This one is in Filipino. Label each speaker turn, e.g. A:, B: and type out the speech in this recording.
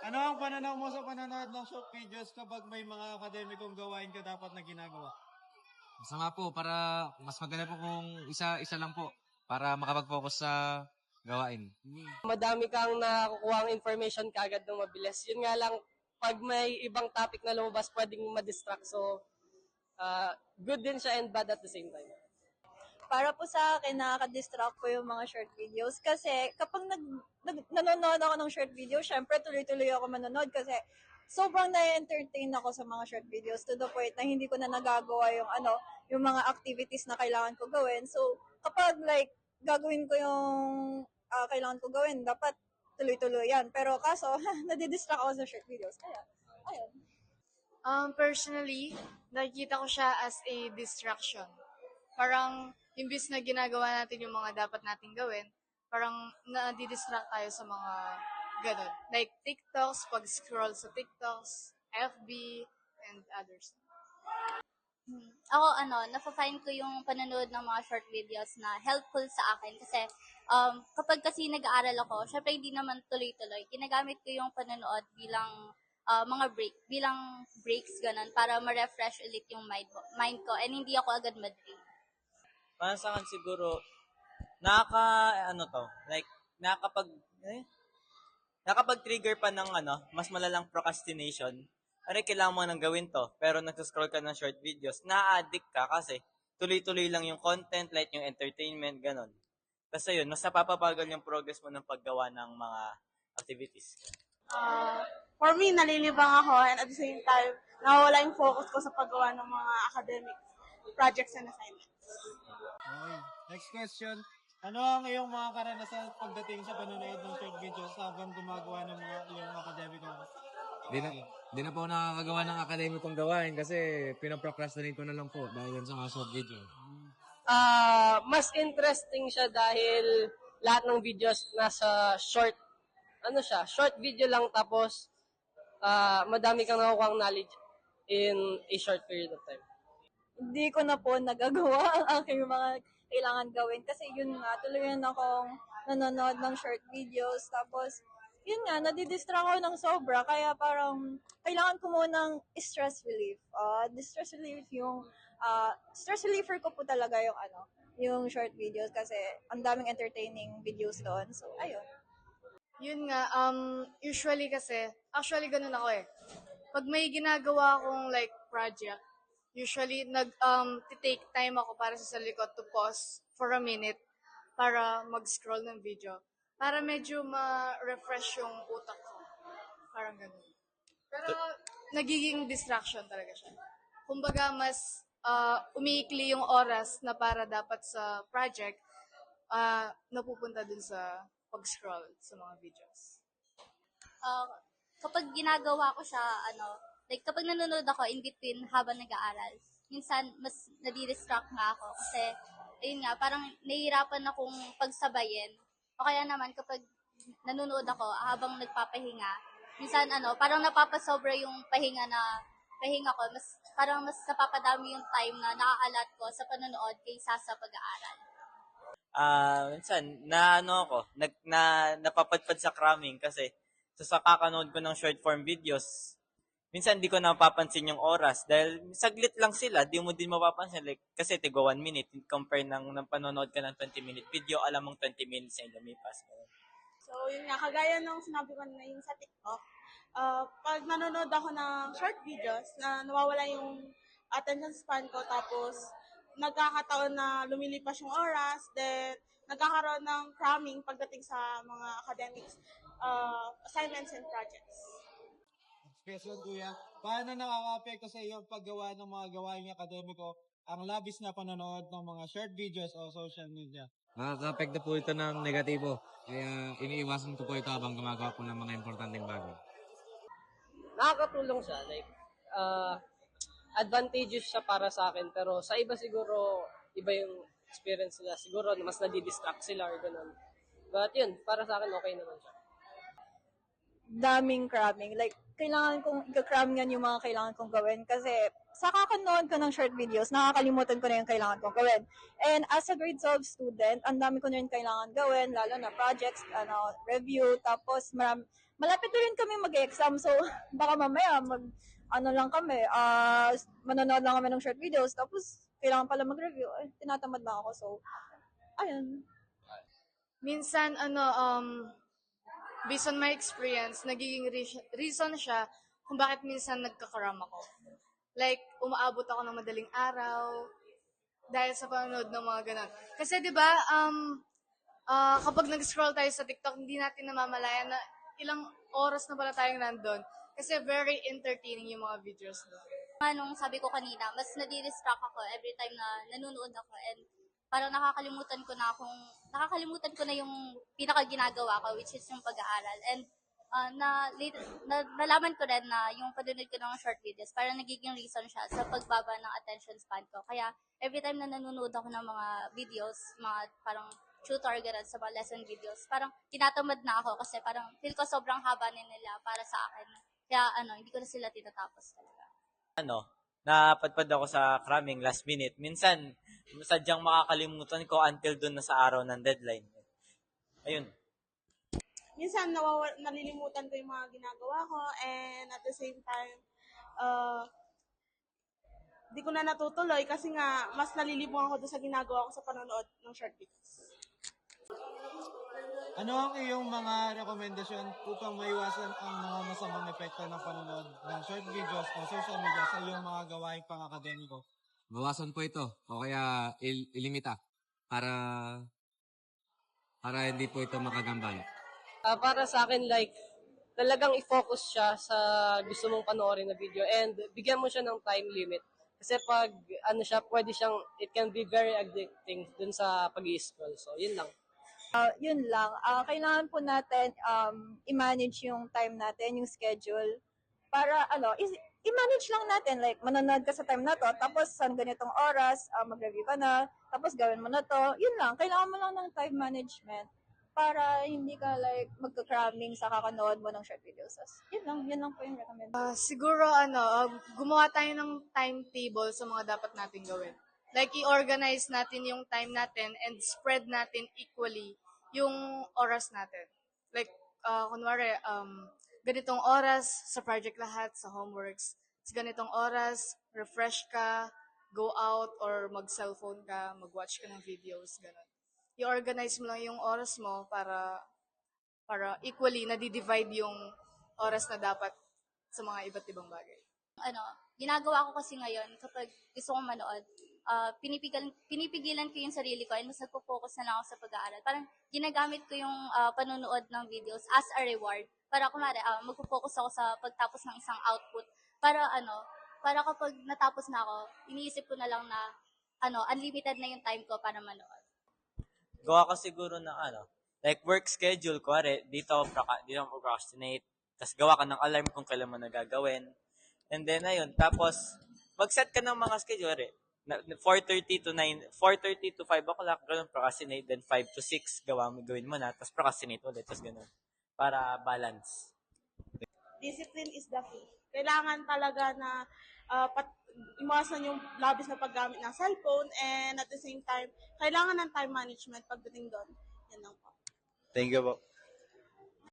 A: Ano ang pananaw mo sa panonood ng short videos kapag may mga akademikong gawain ka dapat na ginagawa?
B: Masama po para mas maganda po kung isa-isa lang po para makapag-focus sa gawain.
C: Madami kang nakukuha information kaagad ng mabilis. Yun nga lang, pag may ibang topic na lumabas, pwedeng madistract. So, good din siya and bad at the same time.
D: Para po sa akin, nakaka-distract po yung mga short videos. Kasi kapag nanonood ako ng short video, syempre tuloy-tuloy ako manonood kasi sobrang na-entertain ako sa mga short videos to the point na hindi ko na nagagawa yung mga activities na kailangan ko gawin. So, kapag gagawin ko yung kailangan ko gawin, dapat tuloy-tuloy yan. Pero kaso, nadidistract ako sa short videos. Kaya, ayun.
E: Personally, nakikita ko siya as a distraction. Parang, imbis na ginagawa natin yung mga dapat nating gawin, parang nadidistract tayo sa mga ganun. Like TikToks, pag-scroll sa TikToks, FB, and others.
F: Ako, nafa-find ko yung panonood ng mga short videos na helpful sa akin kasi kapag kasi nag-aaral ako, syempre hindi naman tuloy-tuloy. Ginagamit ko yung panonood bilang bilang breaks ganun para ma-refresh ulit yung mind ko and hindi ako agad ma-drain.
G: Para sa akin siguro, nakakapag-trigger pa ng mas malalang procrastination. Aray, kailangan mo nang gawin to, pero nag-scroll ka ng short videos, na-addict ka kasi tuloy-tuloy lang yung content, like yung entertainment, ganon. Kasi yun, mas napapabagal yung progress mo ng paggawa ng mga activities.
E: For me, nalilibang ako and at the same time, nawawala yung focus ko sa paggawa ng mga academic projects and assignments.
A: Okay. Next question. Ano ang iyong mga karanasan pagdating sa panonood ng short videos habang gumagawa ng mga iyong akademikong
B: Di na po nakakagawa ng akademikong gawain kasi pinaprocrastinate ko na lang po dahil yun sa mga short video.
C: Mas interesting siya dahil lahat ng videos nasa short video lang tapos madami kang nakukuha knowledge in a short period of time.
D: Hindi ko na po nagagawa ang aking mga kailangan gawin kasi yun nga, tuloy na akong nanonood ng short videos tapos yun nga, nadidistract ako ng sobra kaya parang kailangan ko munang stress relief. Stress relief stress reliever ko po talaga yung short videos kasi ang daming entertaining videos doon. So, ayun.
E: Yun nga, usually kasi, actually ganun ako eh. Pag may ginagawa akong like project, usually take time ako para sa likod to pause for a minute para mag-scroll ng video. Para medyo ma-refresh yung utak ko. Parang ganun. Pero nagiging distraction talaga siya. Kumbaga mas umiikli yung oras na para dapat sa project, napupunta dun sa pag-scroll sa mga videos.
F: Kapag ginagawa ko siya, kapag nanonood ako in between habang nag-aaral, minsan mas nadidistract nga ako kasi, ayun nga, parang nahihirapan akong pagsabayin. O kaya naman kapag nanonood ako habang nagpapahinga, minsan parang napapasobra yung pahinga ko, mas napapadami yung time na nakaalat ko sa panonood kaysa sa pag-aaral.
G: Minsan, napapadpad sa cramming kasi sa kakanood ko ng short form videos, minsan di ko napapansin yung oras dahil saglit lang sila, di mo din mapapansin. Like, kasi tigo 1 minute, compare ng panonood ka ng 20-minute video, alam mong 20 minutes ay lumipas.
E: So, yun nga, kagaya nung sinabi ko na yung sa TikTok, pag nanonood ako ng short videos, na nawawala yung attention span ko, tapos nagkakataon na lumilipas yung oras, then nagkakaroon ng cramming pagdating sa mga academics, assignments and projects.
A: question, kuya? Paano nakaka-apekto sa iyo paggawa ng mga gawaing akademiko ang labis na panonood ng mga short videos o social media?
B: Nakaka-apekto po ito ng negatibo. Kaya iniiwasan ko po ito habang gumagawa po ng mga importanteng bagay.
C: Nakakatulong siya. Like, advantageous siya para sa akin. Pero sa iba siguro, iba yung experience nila. Siguro mas nadidistract sila or ganun. But yun, para sa akin okay naman siya.
D: daming cramming. Like, kailangan kong i-crammingan yung mga kailangan kong gawin kasi sa kakanood ko ng short videos, nakakalimutan ko na yung kailangan kong gawin. And as a grade 12 student, ang dami ko na rin kailangan gawin, lalo na projects, review, tapos malapit na rin kami mag-exam. So, baka mamaya lang kami, manonood lang kami ng short videos, tapos kailangan pala mag-review. Tinatamad na ako. So, ayun.
E: Minsan, based on my experience, nagiging reason siya kung bakit minsan nagkakaram ako. Like, umaabot ako ng madaling araw dahil sa panonood ng mga ganun. Kasi, di ba, kapag nag-scroll tayo sa TikTok, hindi natin namamalayan na ilang oras na pala tayong nandun. Kasi very entertaining yung mga videos doon.
F: Nung sabi ko kanina, mas nadi-distract ako every time na nanonood ako and parang nakakalimutan ko na yung pinaka ginagawa ko, which is yung pag-aaral. And nalaman ko rin na yung panonood ko ng short videos, parang nagiging reason siya sa pagbaba ng attention span ko. Kaya every time na nanonood ako ng mga videos, mga parang tutor ganun sa mga lesson videos, parang tinatamad na ako kasi parang feel ko sobrang haba nila para sa akin. Kaya hindi ko na sila tinatapos talaga.
G: Napadpad ako sa cramming last minute. Minsan, sadyang makakalimutan ko until dun na sa araw ng deadline. Ayun.
H: Minsan, nalilimutan ko yung mga ginagawa ko and at the same time, di ko na natutuloy kasi nga, mas nalilibang ako doon sa ginagawa ko sa panonood ng short videos.
A: Ano ang iyong mga rekomendasyon upang maiwasan ang mga masamang epekto ng panonood ng short videos o social media sa iyong mga gawaing pang-akademiko?
B: Bawasan po ito o kaya ilimita para hindi po ito makagambala.
C: Para sa akin, like, talagang i-focus siya sa gusto mong panoorin na video and bigyan mo siya ng time limit. Kasi pag, it can be very addicting dun sa pag-i-scroll. So, yun lang.
D: Yun lang. Kailangan po natin i-manage yung time natin, yung schedule. Para i-manage lang natin. Like, manonood ka sa time na to, tapos sa ganitong oras, mag-review ka na, tapos gawin mo na to. Yun lang. Kailangan mo lang ng time management para hindi ka magka-cramming sa kakanood mo ng short videos. Yun lang po yung recommend.
E: Siguro, gumawa tayo ng timetable sa mga dapat natin gawin. Like, i-organize natin yung time natin and spread natin equally yung oras natin. Like, kunwari, ganitong oras sa project lahat, sa homeworks. Sa ganitong oras, refresh ka, go out, or mag-cellphone ka, mag-watch ka ng videos, gano'n. I-organize mo lang yung oras mo para equally na-divide yung oras na dapat sa mga iba't ibang bagay.
F: Ginagawa ko kasi ngayon, kapag gusto kong manood, pinipigilan ko yung sarili ko and mas nagpo-focus na lang ako sa pag-aaral. Parang ginagamit ko yung panonood ng videos as a reward. Para kumari, magpo-focus ako sa pagtapos ng isang output. Para kapag natapos na ako, iniisip ko na lang na unlimited na yung time ko para manood.
G: Gawa ko siguro ng like work schedule, kuwari, dito ako procrastinate. Tapos gawa ka ng alarm kung kailan mo nagagawin. And then, ayun, tapos, mag-set ka ng mga schedule, 4:30 to 5 o'clock, ganun, procrastinate, then 5 to 6, gawin mo na, tapos procrastinate ulit, tapos ganun, para balance.
H: Discipline is the key. Kailangan talaga na iwasan yung labis na paggamit ng cellphone and at the same time, kailangan ng time management pagdating doon. Yan lang po.
G: Thank you po.